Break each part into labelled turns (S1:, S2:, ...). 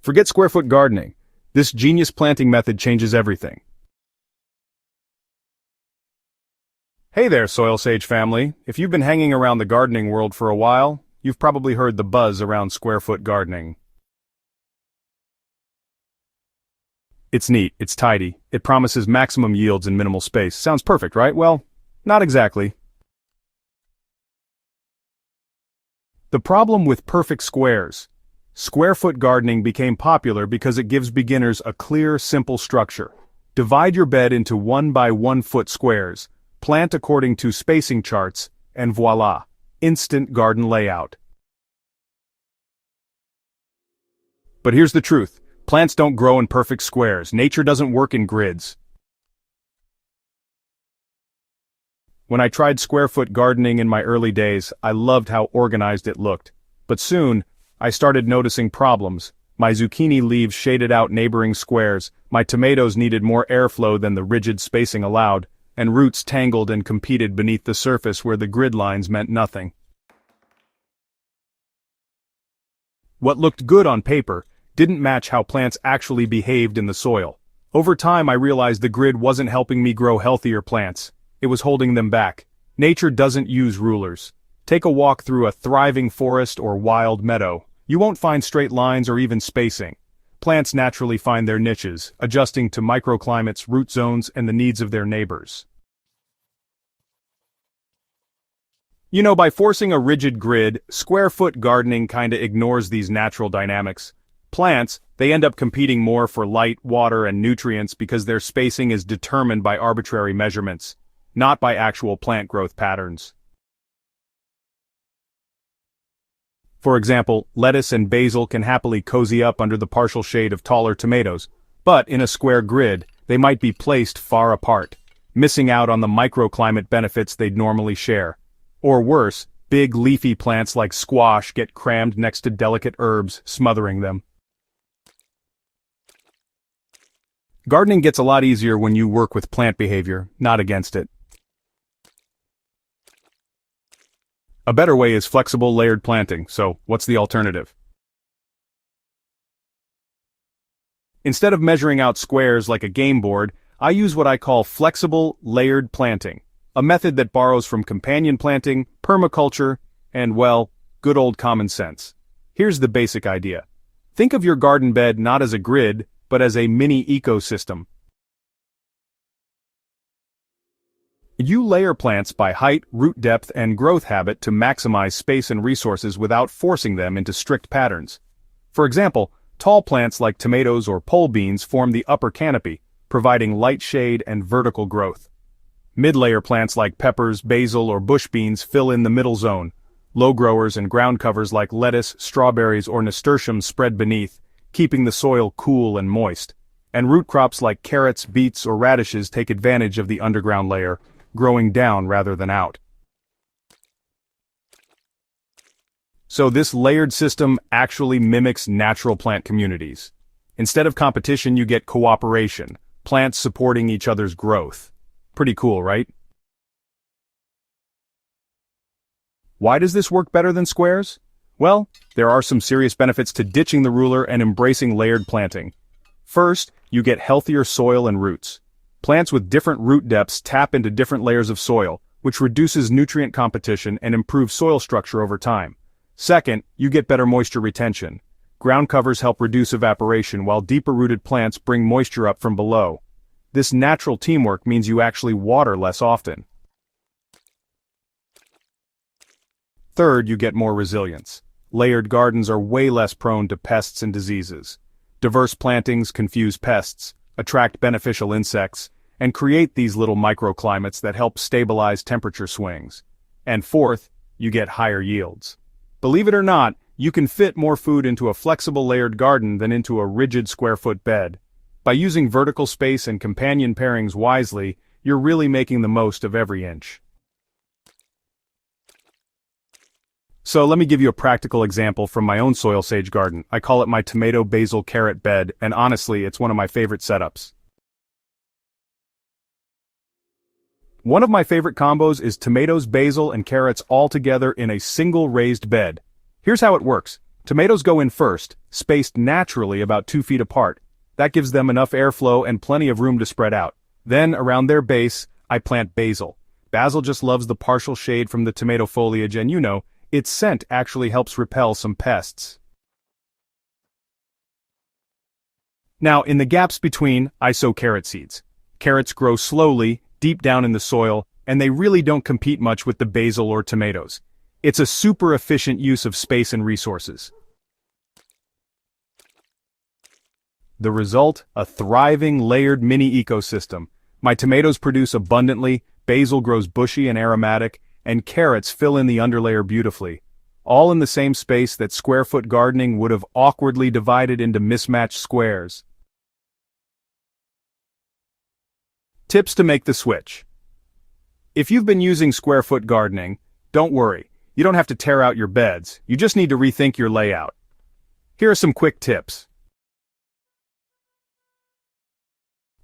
S1: Forget square foot gardening. This genius planting method changes everything. Hey there, SoilSage family. If you've been hanging around the gardening world for a while, you've probably heard the buzz around square foot gardening. It's neat, it's tidy, it promises maximum yields in minimal space. Sounds perfect, right? Well, not exactly. The problem with perfect squares. Square foot gardening became popular because it gives beginners a clear, simple structure. Divide your bed into 1 by 1 foot squares, plant according to spacing charts, and voila, instant garden layout. But here's the truth. Plants don't grow in perfect squares. Nature doesn't work in grids. When I tried square foot gardening in my early days, I loved how organized it looked. But soon, I started noticing problems. My zucchini leaves shaded out neighboring squares, my tomatoes needed more airflow than the rigid spacing allowed, and roots tangled and competed beneath the surface where the grid lines meant nothing. What looked good on paper didn't match how plants actually behaved in the soil. Over time I realized the grid wasn't helping me grow healthier plants. It was holding them back. Nature doesn't use rulers. Take a walk through a thriving forest or wild meadow. You won't find straight lines or even spacing. Plants naturally find their niches, adjusting to microclimates, root zones, and the needs of their neighbors. You know, by forcing a rigid grid, square foot gardening kinda ignores these natural dynamics. Plants, they end up competing more for light, water, and nutrients because their spacing is determined by arbitrary measurements, not by actual plant growth patterns. For example, lettuce and basil can happily cozy up under the partial shade of taller tomatoes, but in a square grid, they might be placed far apart, missing out on the microclimate benefits they'd normally share. Or worse, big leafy plants like squash get crammed next to delicate herbs, smothering them. Gardening gets a lot easier when you work with plant behavior, not against it. A better way is flexible layered planting, so what's the alternative? Instead of measuring out squares like a game board, I use what I call flexible layered planting, a method that borrows from companion planting, permaculture, and, well, good old common sense. Here's the basic idea. Think of your garden bed not as a grid, but as a mini ecosystem. You layer plants by height, root depth, and growth habit to maximize space and resources without forcing them into strict patterns. For example, tall plants like tomatoes or pole beans form the upper canopy, providing light shade and vertical growth. Mid-layer plants like peppers, basil, or bush beans fill in the middle zone. Low growers and ground covers like lettuce, strawberries, or nasturtiums spread beneath, keeping the soil cool and moist. And root crops like carrots, beets, or radishes take advantage of the underground layer, growing down rather than out. So this layered system actually mimics natural plant communities. Instead of competition, you get cooperation, plants supporting each other's growth. Pretty cool, right? Why does this work better than squares? Well, there are some serious benefits to ditching the ruler and embracing layered planting. First, you get healthier soil and roots. Plants with different root depths tap into different layers of soil, which reduces nutrient competition and improves soil structure over time. Second, you get better moisture retention. Ground covers help reduce evaporation while deeper-rooted plants bring moisture up from below. This natural teamwork means you actually water less often. Third, you get more resilience. Layered gardens are way less prone to pests and diseases. Diverse plantings confuse pests, attract beneficial insects, and create these little microclimates that help stabilize temperature swings. And fourth, you get higher yields. Believe it or not, you can fit more food into a flexible layered garden than into a rigid square-foot bed. By using vertical space and companion pairings wisely, you're really making the most of every inch. So let me give you a practical example from my own SoilSage garden. I call it my tomato basil carrot bed, and honestly, it's one of my favorite setups. One of my favorite combos is tomatoes, basil, and carrots all together in a single raised bed. Here's how it works. Tomatoes go in first, spaced naturally about 2 feet apart. That gives them enough airflow and plenty of room to spread out. Then, around their base, I plant basil. Basil just loves the partial shade from the tomato foliage and its scent actually helps repel some pests. Now, in the gaps between, I sow carrot seeds. Carrots grow slowly, deep down in the soil, and they really don't compete much with the basil or tomatoes. It's a super efficient use of space and resources. The result? A thriving, layered mini ecosystem. My tomatoes produce abundantly, basil grows bushy and aromatic, and carrots fill in the underlayer beautifully. All in the same space that square-foot gardening would have awkwardly divided into mismatched squares. Tips to make the switch. If you've been using square-foot gardening, don't worry. You don't have to tear out your beds, you just need to rethink your layout. Here are some quick tips.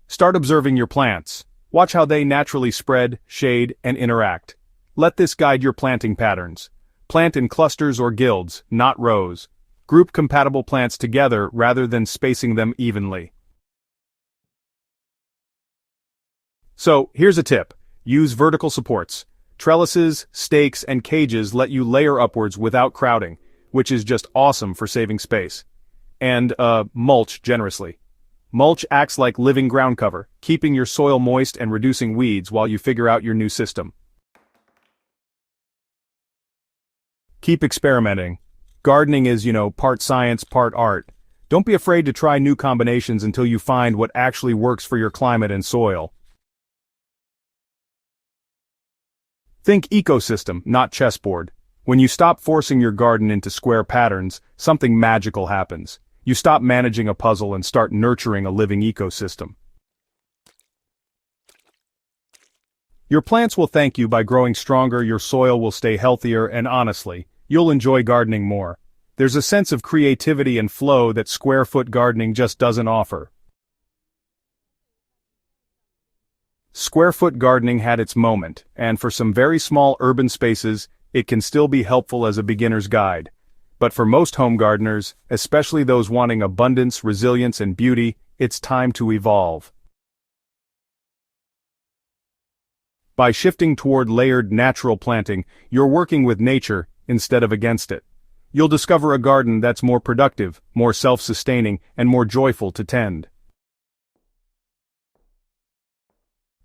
S1: Start observing your plants. Watch how they naturally spread, shade, and interact. Let this guide your planting patterns. Plant in clusters or guilds, not rows. Group compatible plants together rather than spacing them evenly. So, here's a tip. Use vertical supports. Trellises, stakes, and cages let you layer upwards without crowding, which is just awesome for saving space. And, mulch generously. Mulch acts like living ground cover, keeping your soil moist and reducing weeds while you figure out your new system. Keep experimenting. Gardening is, part science, part art. Don't be afraid to try new combinations until you find what actually works for your climate and soil. Think ecosystem, not chessboard. When you stop forcing your garden into square patterns, something magical happens. You stop managing a puzzle and start nurturing a living ecosystem. Your plants will thank you by growing stronger, your soil will stay healthier, and honestly, you'll enjoy gardening more. There's a sense of creativity and flow that square-foot gardening just doesn't offer. Square-foot gardening had its moment, and for some very small urban spaces, it can still be helpful as a beginner's guide. But for most home gardeners, especially those wanting abundance, resilience, and beauty, it's time to evolve. By shifting toward layered, natural planting, you're working with nature instead of against it. You'll discover a garden that's more productive, more self-sustaining, and more joyful to tend.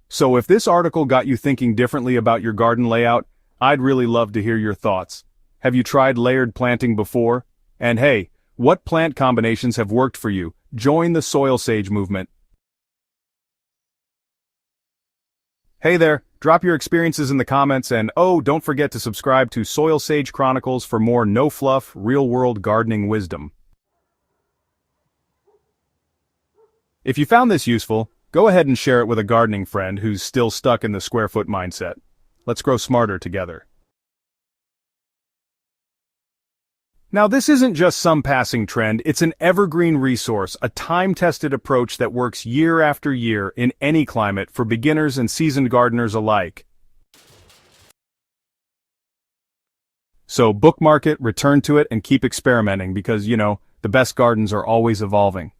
S1: So if this article got you thinking differently about your garden layout, I'd really love to hear your thoughts. Have you tried layered planting before? And hey, what plant combinations have worked for you? Join the SoilSage movement. Hey there, drop your experiences in the comments and don't forget to subscribe to SoilSage Chronicles for more no-fluff, real-world gardening wisdom. If you found this useful, go ahead and share it with a gardening friend who's still stuck in the square-foot mindset. Let's grow smarter together. Now this isn't just some passing trend, it's an evergreen resource, a time-tested approach that works year after year in any climate for beginners and seasoned gardeners alike. So bookmark it, return to it, and keep experimenting because, the best gardens are always evolving.